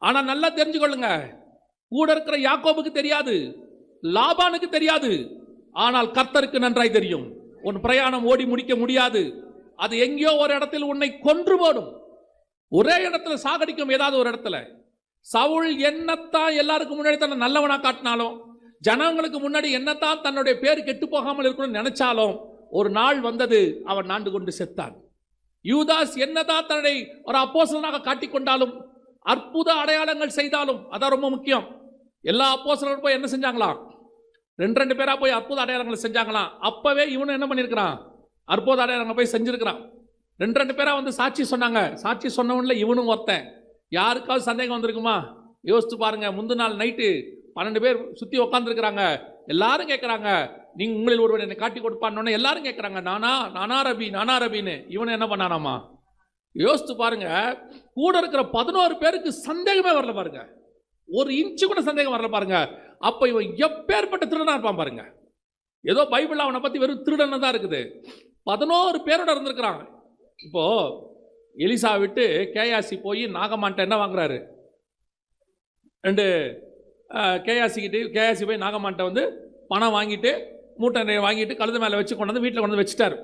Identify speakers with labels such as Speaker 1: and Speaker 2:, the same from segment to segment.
Speaker 1: ஆனா நல்லா தெரிஞ்சுக்கொள்ளுங்க, கூட இருக்கிற யாக்கோபுக்கு தெரியாது, லாபானுக்கு தெரியாது, ஆனால் கர்த்தருக்கு நன்றாய் தெரியும். உன் பிரயாணம் ஓடி முடிக்க முடியாது. அது எங்கேயோ ஒரு இடத்தில் உன்னை கொன்று போடும். ஒரே இடத்துல சாகடிக்கும். ஏதாவது ஒரு இடத்துல சவுல் என்னத்தான் எல்லாருக்கும் முன்னாடி தன்னை நல்லவனா காட்டினாலும், ஜனங்களுக்கு முன்னாடி என்னத்தான் தன்னுடைய பேர் கெட்டு போகாமல் இருக்கணும்னு நினைச்சாலும், ஒரு நாள் வந்தது அவன் நாண்டு கொண்டு செத்தான். யூதாஸ் என்னதான் தன்னை ஒரு அப்போஸ்தலனாக காட்டிக்கொண்டாலும், அற்புத அடையாளங்கள் செய்தாலும், அதான் ரொம்ப முக்கியம். எல்லா அப்போஸ்தலர்களும் போய் என்ன செஞ்சாங்களாம்? ரெண்டு பேரா போய் அற்புத அடையாளங்களை செஞ்சாங்களாம். அப்பவே இவனு என்ன பண்ணிருக்கிறான்? அற்புத அடையாளங்களை போய் செஞ்சிருக்கிறான். ரெண்டு பேரா வந்து சாட்சி சொன்னாங்க. சாட்சி சொன்னவன்ல இவனும் ஒருத்தன். யாருக்காவது சந்தேகம் வந்திருக்குமா? யோசித்து பாருங்க. முந்தின நாள் நைட்டு 12 பேர் சுத்தி உட்காந்துருக்கிறாங்க. எல்லாரும் கேட்கறாங்க, நீங்க உங்களில் ஒருவர் என்னை காட்டி கொடுப்பான்னு. எல்லாரும் கேட்கறாங்க, நானா ரபி, நானா ரபின்னு. இவனை என்ன பண்ணானாமா? யோசித்து பாருங்க. கூட இருக்கிற 11 பேருக்கு சந்தேகமே வரல பாருங்க. ஒரு இன்ச்சு கூட சந்தேகம் வரல பாருங்க. அப்ப இவன் எப்பேற்பட்ட திருடனா இருப்பான் பாருங்க. ஏதோ பைபிள் அவனை பத்தி வெறும் திருடன் தான் இருக்குது. 11 பேரோட இருந்திருக்கிறாங்க. இப்போ எலிசா விட்டு கேயாசி போய் நாகமான்ட்ட என்ன வாங்குறாரு? 2 கேயாசி போய் நாகமான்ட்ட வந்து பணம் வாங்கிட்டு, மூட்டை வாங்கிட்டு, கழுது மேலே வச்சு கொண்டு வந்து வீட்டில் கொண்டு வந்து வச்சுட்டாரு.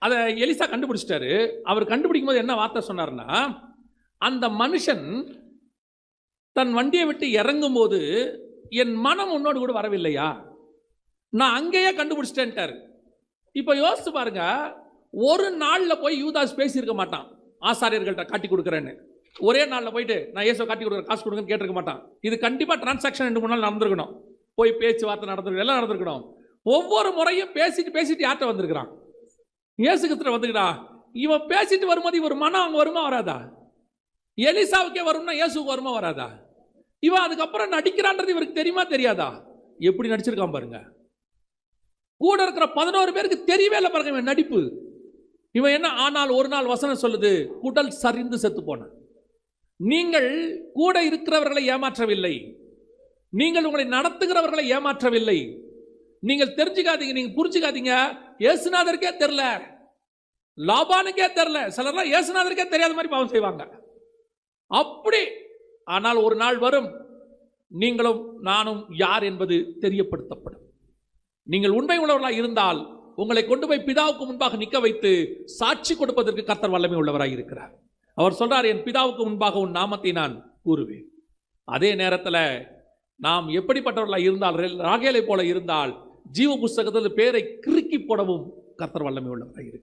Speaker 1: அதை எலிசா கண்டுபிடிச்சிட்டாரு. அவர் கண்டுபிடிக்கும் போது என்ன வார்த்தை சொன்னார்னா, அந்த மனுஷன் தன் வண்டியை விட்டு இறங்கும் போது என் மனம் உன்னோடு கூட வரவில்லையா? நான் அங்கேயே கண்டுபிடிச்சிட்டேன்ட்டாரு. இப்போ யோசிச்சு பாருங்க. ஒரு நாளில் போய் யூதாஸ் பேசியிருக்க மாட்டான், ஆசாரியர்கள்ட்ட காட்டி கொடுக்குறேன்னு. ஒரே நாளில் போயிட்டு நான் ஏசோ காட்டி கொடுக்குறேன், காசு கொடுங்கன்னு கேட்டிருக்க மாட்டான். இது கண்டிப்பாக டிரான்சாக்ஷன் 2-3 நாள் நடந்திருக்கணும். போய் பேச்சுவார்த்தை நடந்திருக்கணும், எல்லாம் நடந்திருக்கணும். ஒவ்வொரு முறையும் பேசிட்டு யார்கிட்ட வந்திருக்கிறான்? இயேசுகிட்ட வந்துக்கிறா. இவன் பேசிட்டு வரும்போது இவர் மனம் அங்கே வருமா வராதா? எலிசாவுக்கே வரும்னா இயேசுக்கு வருமா வராதா? இவன் அதுக்கப்புறம் நடிக்கிறான்றது இவருக்கு தெரியுமா தெரியாதா? எப்படி நடிச்சிருக்கான் பாருங்க. கூட இருக்கிற 11 பேருக்கு தெரியவே இல்லை பாருங்க இவன் நடிப்பு. இவன் என்ன? ஆனால் ஒரு நாள் வசனம் சொல்லுது, குடல் சரிந்து செத்து போன. நீங்கள் கூட இருக்கிறவர்களை ஏமாற்றவில்லை, நீங்கள் உங்களை நடத்துகிறவர்களை ஏமாற்றவில்லை. நீங்கள் தெரிஞ்சுக்காதீங்க, நீங்க புரிஞ்சுக்காதீங்க. இயேசுநாதருக்கே தெரியல, லாபானுக்கே தெரியல. சிலர்லாம் இயேசுநாதருக்கே தெரியாத மாதிரி பாவம் செய்வாங்க. அப்படி ஆனால் ஒரு நாள் வரும், நீங்களும் நானும் யார் என்பது தெரியப்படுத்தப்படும். நீங்கள் உண்மை உள்ளவர்களாக இருந்தால் உங்களை கொண்டு போய் பிதாவுக்கு முன்பாக நிற்க வைத்து சாட்சி கொடுப்பதற்கு கர்த்தர் வல்லமை உள்ளவராக இருக்கிறார். அவர் சொல்றார், என் பிதாவுக்கு முன்பாக உன் நாமத்தை நான் கூறுவேன். அதே நேரத்தில் நாம் எப்படிப்பட்டவர்களாக இருந்தால், ராகேலை போல இருந்தால், ஜீவ புஸ்தகத்தில் பேரை கிறுக்கி போடவும் கர்த்தர் வல்லமை உள்ளவராக இருக்கிறார்.